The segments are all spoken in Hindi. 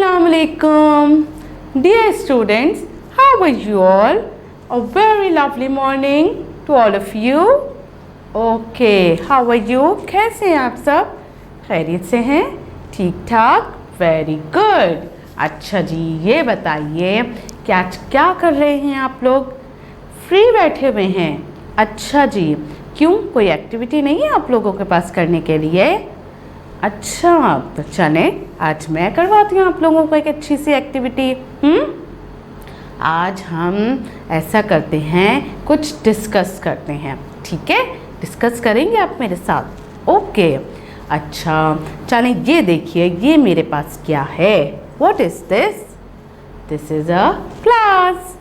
Assalamu alaikum. Dear students, how are you all? A very lovely morning to all of you. Okay, how are you? कैसे हैं आप सब? खैरियत से हैं? ठीक ठाक? Very good. अच्छा जी, ये बताइए कि आज क्या कर रहे हैं आप लोग? फ्री बैठे हुए हैं? अच्छा जी, क्यों, कोई एक्टिविटी नहीं है आप लोगों के पास करने के लिए? अच्छा, तो चले आज मैं करवाती हूँ आप लोगों को एक अच्छी सी एक्टिविटी। आज हम ऐसा करते हैं, कुछ डिस्कस करते हैं, ठीक है? डिस्कस करेंगे आप मेरे साथ? ओके। अच्छा, चलें, ये देखिए, ये मेरे पास क्या है? What is this? This is a glass.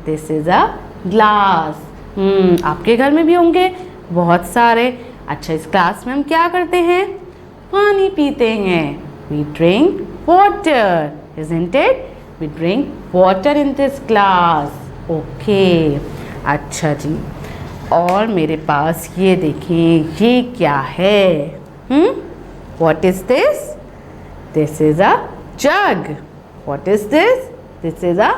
This is a glass. आपके घर में भी होंगे बहुत सारे। अच्छा, इस ग्लास में हम क्या करते हैं? पानी पीते हैं। We drink water, isn't it? We drink water in this glass. Okay. अच्छा जी, और मेरे पास ये देखें, ये क्या है? What is this? This is a jug. What is this? This is a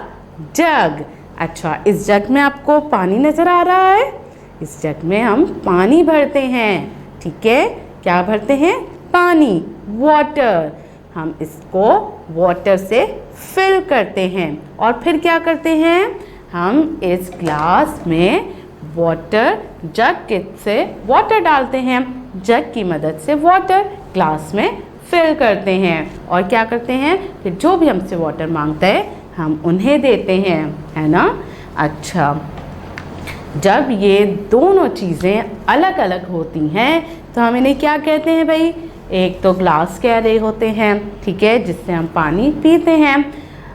jug. अच्छा, इस जग में आपको पानी नज़र आ रहा है? इस जग में हम पानी भरते हैं, ठीक है? क्या भरते हैं? पानी, वाटर। हम इसको वाटर से फिल करते हैं और फिर क्या करते हैं? हम इस ग्लास में वाटर जग से वाटर डालते हैं, जग की मदद से वाटर ग्लास में फिल करते हैं और क्या करते हैं? फिर जो भी हमसे वाटर मांगता है हम उन्हें देते हैं, है ना? अच्छा, जब ये दोनों चीज़ें अलग अलग होती हैं तो हम इन्हें क्या कहते हैं भाई? एक तो ग्लास कह रहे होते हैं, ठीक है, जिससे हम पानी पीते हैं,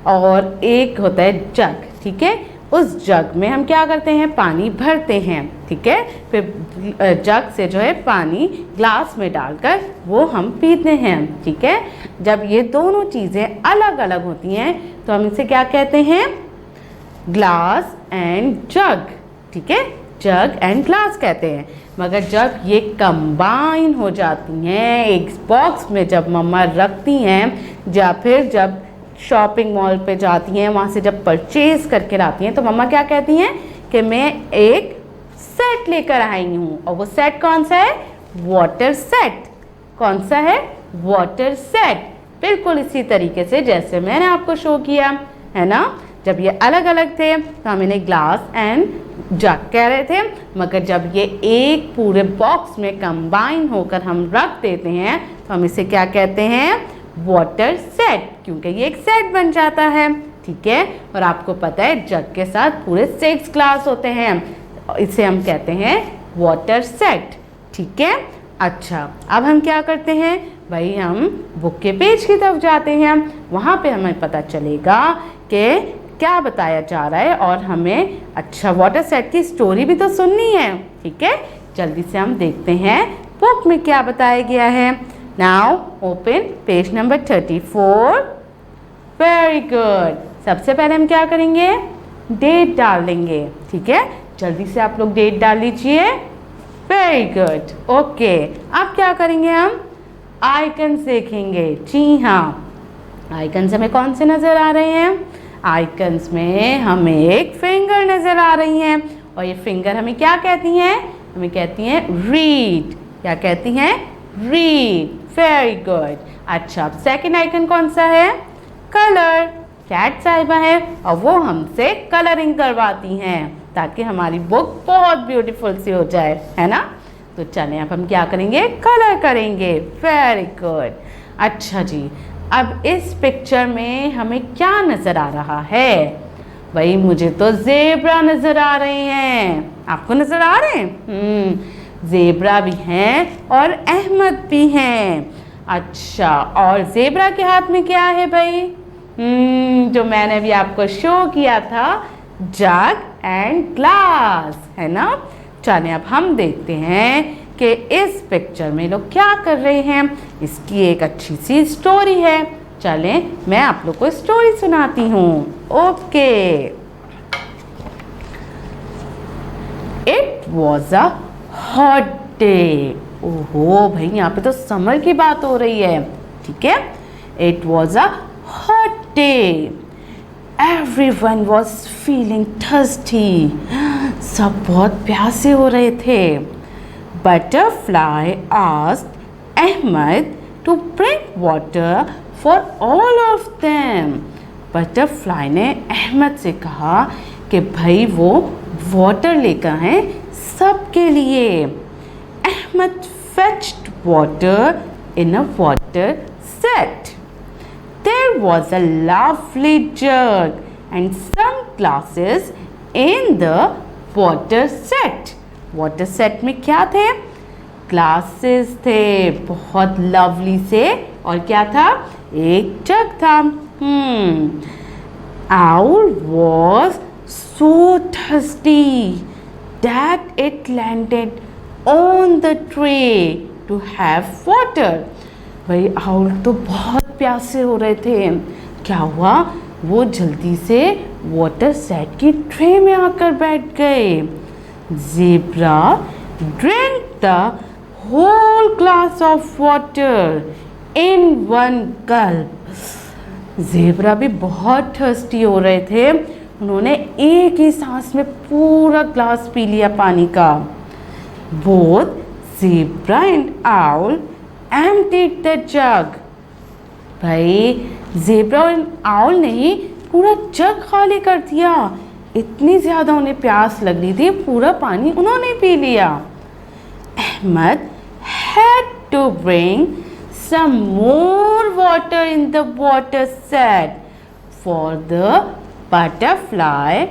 और एक होता है जग, ठीक है? उस जग में हम क्या करते हैं? पानी भरते हैं, ठीक है? फिर जग से जो है पानी ग्लास में डालकर वो हम पीते हैं, ठीक है? जब ये दोनों चीज़ें अलग अलग होती हैं तो हम इसे क्या कहते हैं? ग्लास एंड जग, ठीक है? जग एंड ग्लास कहते हैं। मगर जब ये कंबाइन हो जाती हैं एक बॉक्स में, जब मम्मा रखती हैं या फिर जब शॉपिंग मॉल पे जाती हैं, वहाँ से जब परचेज़ करके लाती हैं, तो मम्मा क्या कहती हैं कि मैं एक सेट लेकर आई हूँ। और वो सेट कौन सा है? Water set. कौन सा है? Water set. बिल्कुल इसी तरीके से जैसे मैंने आपको शो किया, है ना? जब ये अलग अलग थे तो हम इन्हें ग्लास एंड जग कह रहे थे, मगर जब ये एक पूरे बॉक्स में कंबाइन होकर हम रख देते हैं तो हम इसे क्या कहते हैं? वाटर सेट, क्योंकि ये एक सेट बन जाता है, ठीक है? और आपको पता है जग के साथ पूरे 6 ग्लास होते हैं, इसे हम कहते हैं वाटर सेट, ठीक है? अच्छा, अब हम क्या करते हैं भाई? हम बुक के पेज की तरफ जाते हैं, वहाँ पे हमें पता चलेगा कि क्या बताया जा रहा है और हमें अच्छा वाटर सेट की स्टोरी भी तो सुननी है, ठीक है? जल्दी से हम देखते हैं बुक में क्या बताया गया है। Now open page number 34। Very good. सबसे पहले हम क्या करेंगे? डेट डाल देंगे, ठीक है? जल्दी से आप लोग डेट डाल लीजिए। Very good. ओके, अब क्या करेंगे? हम आइकन्स देखेंगे। जी हाँ, आइकन्स हमें कौन से नज़र आ रहे हैं? आइकन्स में हमें एक फिंगर नज़र आ रही हैं और ये फिंगर हमें क्या कहती हैं? हमें कहती हैं रीड। क्या कहती हैं? रीड। Very good. अच्छा, अब सेकंड आइकन कौन सा है? कलर। कैट साहिबा है और वो हमसे कलरिंग करवाती हैं ताकि हमारी बुक बहुत ब्यूटीफुल सी हो जाए, है ना? तो चलें, अब हम क्या करेंगे? कलर करेंगे। Very good. अच्छा जी, अब इस पिक्चर में हमें क्या नज़र आ रहा है? भाई मुझे तो ज़ेब्रा नज़र आ रहे हैं। आपको नज़र आ रहे हैं? ज़ेब्रा भी हैं और अहमद भी हैं। अच्छा, और ज़ेब्रा के हाथ में क्या है भाई? जो मैंने भी आपको शो किया था, जग एंड ग्लास, है ना? चलिए, अब हम देखते हैं कि इस पिक्चर में लोग क्या कर रहे हैं। इसकी एक अच्छी सी स्टोरी है। चलें, मैं आप लोग को स्टोरी सुनाती हूँ। Okay. It was a hot day. ओहो भाई, यहाँ पे तो समर की बात हो रही है, ठीक है? It was a hot day. Everyone was feeling thirsty. सब बहुत प्यासे हो रहे थे. Butterfly asked Ahmed to bring water for all of them. Butterfly ने अहमद से कहा कि भाई वो वाटर लेकर हैं सबके लिए. Ahmed fetched water in a water set. There was a lovely jug and some glasses in the water set. Water set में क्या थे? ग्लासेस थे बहुत लवली से, और क्या था? एक जग था. Owl was so thirsty that it landed on the tray to have water. भाई आउल तो बहुत प्यासे हो रहे थे. क्या हुआ? वो जल्दी से वाटर सेट की ट्रे में आकर बैठ गए. Zebra drank the whole glass of water in one gulp. Zebra भी बहुत थर्स्टी हो रहे थे. उन्होंने एक ही सांस में पूरा ग्लास पी लिया पानी का. Both zebra and owl emptied the jug. भाई ज़ेब्रा और आउल ने ही पूरा जग खाली कर दिया. इतनी ज़्यादा उन्हें प्यास लग रही थी, पूरा पानी उन्होंने पी लिया. Ahmed had to bring some more water in the water set for the butterfly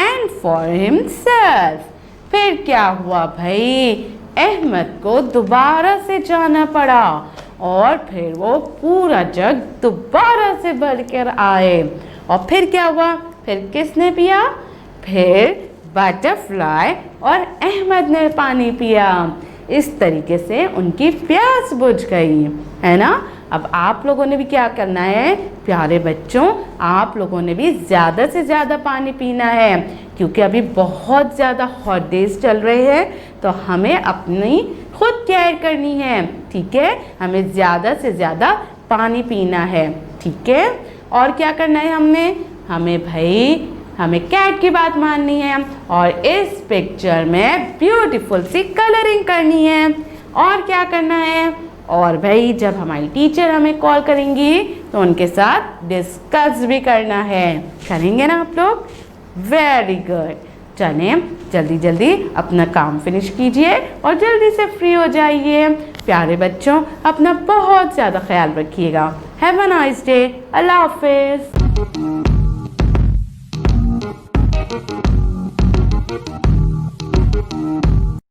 and for himself. फिर क्या हुआ भाई? अहमद को दोबारा से जाना पड़ा और फिर वो पूरा जग दोबारा से भर कर आए. और फिर क्या हुआ? फिर किसने पिया? फिर बटरफ्लाई और अहमद ने पानी पिया. इस तरीके से उनकी प्यास बुझ गई, है ना. अब आप लोगों ने भी क्या करना है प्यारे बच्चों? आप लोगों ने भी ज़्यादा से ज़्यादा पानी पीना है, क्योंकि अभी बहुत ज़्यादा हॉट डेज चल रहे हैं. तो हमें अपनी खुद केयर करनी है, ठीक है. हमें ज़्यादा से ज़्यादा पानी पीना है, ठीक है. और क्या करना है हमें कैट की बात माननी है और इस पिक्चर में ब्यूटीफुल सी कलरिंग करनी है. और क्या करना है? और भाई जब हमारी टीचर हमें कॉल करेंगी तो उनके साथ डिस्कस भी करना है. करेंगे ना आप लोग? Very good. चलें जल्दी जल्दी अपना काम फिनिश कीजिए और जल्दी से फ्री हो जाइए. प्यारे बच्चों अपना बहुत ज़्यादा ख्याल रखिएगा. Have a nice day. अल्लाह हाफिज़.